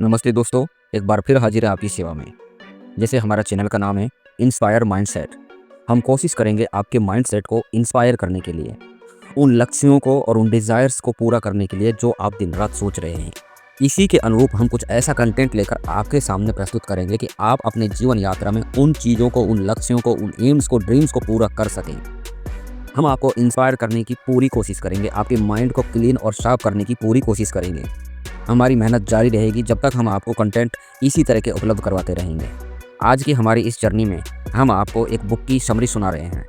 नमस्ते दोस्तों, एक बार फिर हाजिर है आपकी सेवा में। जैसे हमारा चैनल का नाम है इंस्पायर माइंडसेट। हम कोशिश करेंगे आपके माइंडसेट को इंस्पायर करने के लिए, उन लक्ष्यों को और उन डिज़ायर्स को पूरा करने के लिए जो आप दिन रात सोच रहे हैं। इसी के अनुरूप हम कुछ ऐसा कंटेंट लेकर आपके सामने प्रस्तुत करेंगे कि आप अपने जीवन यात्रा में उन चीज़ों को, उन लक्ष्यों को, उन एम्स को, ड्रीम्स को पूरा कर सकें। हम आपको इंस्पायर करने की पूरी कोशिश करेंगे, आपके माइंड को क्लीन और शार्प करने की पूरी कोशिश करेंगे। हमारी मेहनत जारी रहेगी जब तक हम आपको कंटेंट इसी तरह के उपलब्ध करवाते रहेंगे। आज की हमारी इस जर्नी में हम आपको एक बुक की समरी सुना रहे हैं।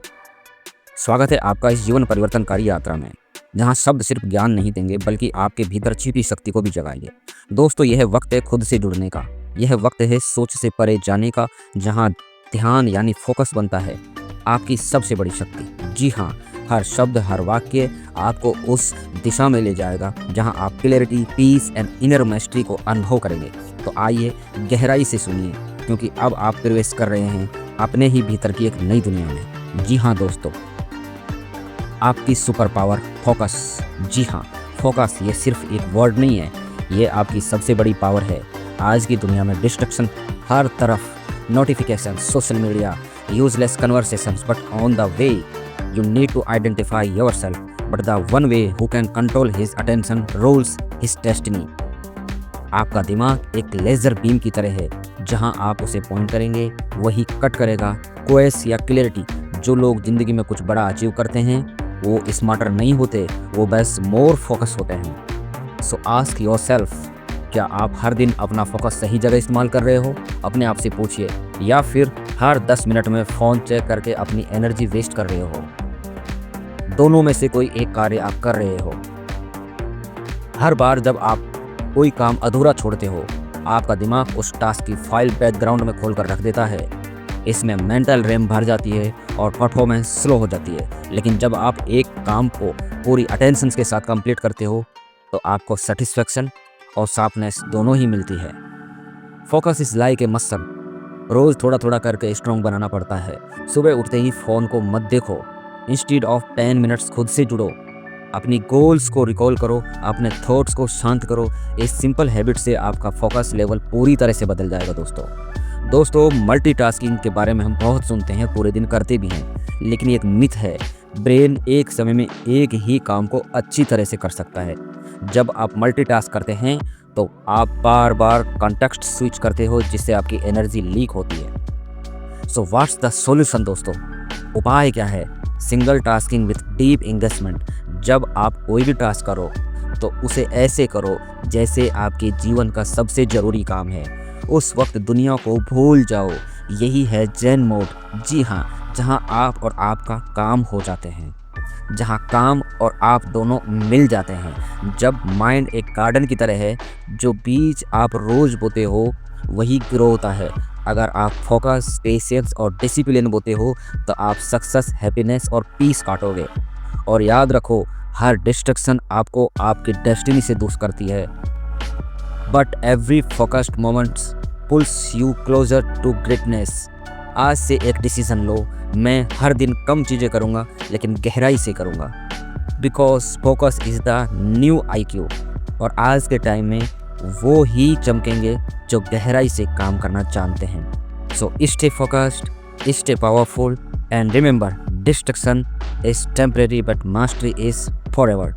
स्वागत है आपका इस जीवन परिवर्तनकारी यात्रा में, जहां शब्द सिर्फ ज्ञान नहीं देंगे बल्कि आपके भीतर छिपी शक्ति को भी जगाएंगे। दोस्तों, यह वक्त है खुद से जुड़ने का, यह वक्त है सोच से परे जाने का, जहां ध्यान यानी फोकस बनता है आपकी सबसे बड़ी शक्ति। जी हाँ, हर शब्द, हर वाक्य आपको उस दिशा में ले जाएगा जहां आप clarity, peace and inner mastery को अनुभव करेंगे। तो आइए गहराई से सुनिए, क्योंकि अब आप प्रवेश कर रहे हैं अपने ही भीतर की एक नई दुनिया में। जी हाँ दोस्तों, आपकी सुपर पावर फोकस। जी हाँ, फोकस ये सिर्फ एक वर्ड नहीं है, ये आपकी सबसे बड़ी पावर है। आज की दुनिया में डिस्ट्रक्शन हर तरफ, notification, social media, useless conversations, but on the way you need to identify yourself, but the one way who can control his attention rules his destiny। आपका दिमाग एक लेजर बीम की तरह है, जहां आप उसे पॉइंट करेंगे वही कट करेगा। क्वेस या क्लैरिटी, जो लोग जिंदगी में कुछ बड़ा अचीव करते हैं वो स्मार्टर नहीं होते, वो बस मोर फोकस होते हैं। सो आस्क योरसेल्फ, क्या आप हर दिन अपना फोकस सही जगह इस्तेमाल कर रहे हो? अपने आप से पूछिए। या फिर हर 10 मिनट में फ़ोन चेक करके अपनी एनर्जी वेस्ट कर रहे हो? दोनों में से कोई एक कार्य आप कर रहे हो। हर बार जब आप कोई काम अधूरा छोड़ते हो, आपका दिमाग उस टास्क की फाइल बैकग्राउंड में खोल कर रख देता है। इसमें मेंटल रैम भर जाती है और परफॉर्मेंस स्लो हो जाती है। लेकिन जब आप एक काम को पूरी अटेंशन के साथ कंप्लीट करते हो तो आपको सेटिस्फेक्शन और शार्पनेस दोनों ही मिलती है। Focus is like a muscle, रोज़ थोड़ा थोड़ा करके स्ट्रॉन्ग बनाना पड़ता है। सुबह उठते ही फ़ोन को मत देखो, इंस्टेड ऑफ 10 मिनट्स खुद से जुड़ो, अपनी गोल्स को रिकॉल करो, अपने थॉट्स को शांत करो। इस सिंपल हैबिट से आपका फोकस लेवल पूरी तरह से बदल जाएगा। दोस्तों, मल्टीटास्किंग के बारे में हम बहुत सुनते हैं, पूरे दिन करते भी हैं, लेकिन एक मिथ है। ब्रेन एक समय में एक ही काम को अच्छी तरह से कर सकता है। जब आप मल्टीटास्क करते हैं तो आप बार बार कॉन्टेक्स्ट स्विच करते हो, जिससे आपकी एनर्जी लीक होती है। सो व्हाट्स द सॉल्यूशन दोस्तों? उपाय क्या है? Single tasking with deep engagement. जब आप कोई भी टास्क करो तो उसे ऐसे करो जैसे आपके जीवन का सबसे ज़रूरी काम है। उस वक्त दुनिया को भूल जाओ। यही है जेन मोड। जी हाँ, जहाँ आप और आपका काम हो जाते हैं, जहाँ काम और आप दोनों मिल जाते हैं। जब माइंड एक गार्डन की तरह है, जो बीज आप रोज़ बोते हो वही ग्रो होता है। अगर आप फोकस, पेशेंस और डिसिप्लिन बोते हो तो आप सक्सेस, हैप्पीनेस और पीस काटोगे। और याद रखो, हर डिस्ट्रक्शन आपको आपकी डेस्टिनी से दूर करती है, but every focused moments pulls you closer to greatness. आज से एक डिसीजन लो, मैं हर दिन कम चीज़ें करूँगा लेकिन गहराई से करूँगा, because focus is the new IQ। और आज के टाइम में वो ही चमकेंगे जो गहराई से काम करना जानते हैं। So stay focused, stay powerful and remember, destruction is temporary but mastery is forever.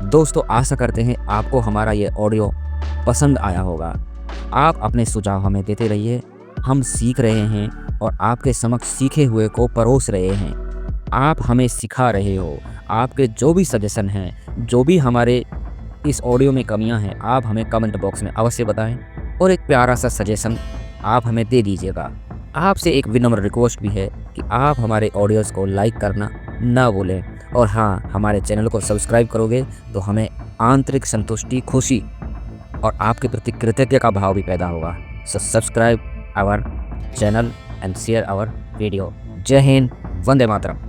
दोस्तों, आशा करते हैं आपको हमारा ये ऑडियो पसंद आया होगा। आप अपने सुझाव हमें देते रहिए, हम सीख रहे हैं और आपके समक्ष सीखे हुए को परोस रहे हैं। आप हमें सिखा रहे हो। आपके जो भी सजेशन हैं, जो भी हमारे इस ऑडियो में कमियां हैं, आप हमें कमेंट बॉक्स में अवश्य बताएं और एक प्यारा सा सजेशन आप हमें दे दीजिएगा। आपसे एक विनम्र रिक्वेस्ट भी है कि आप हमारे ऑडियोज़ को लाइक करना ना भूलें। और हाँ, हमारे चैनल को सब्सक्राइब करोगे तो हमें आंतरिक संतुष्टि, खुशी और आपके प्रति कृतज्ञता का भाव भी पैदा होगा। So subscribe our channel and share our video. जय हिंद, वंदे मातरम।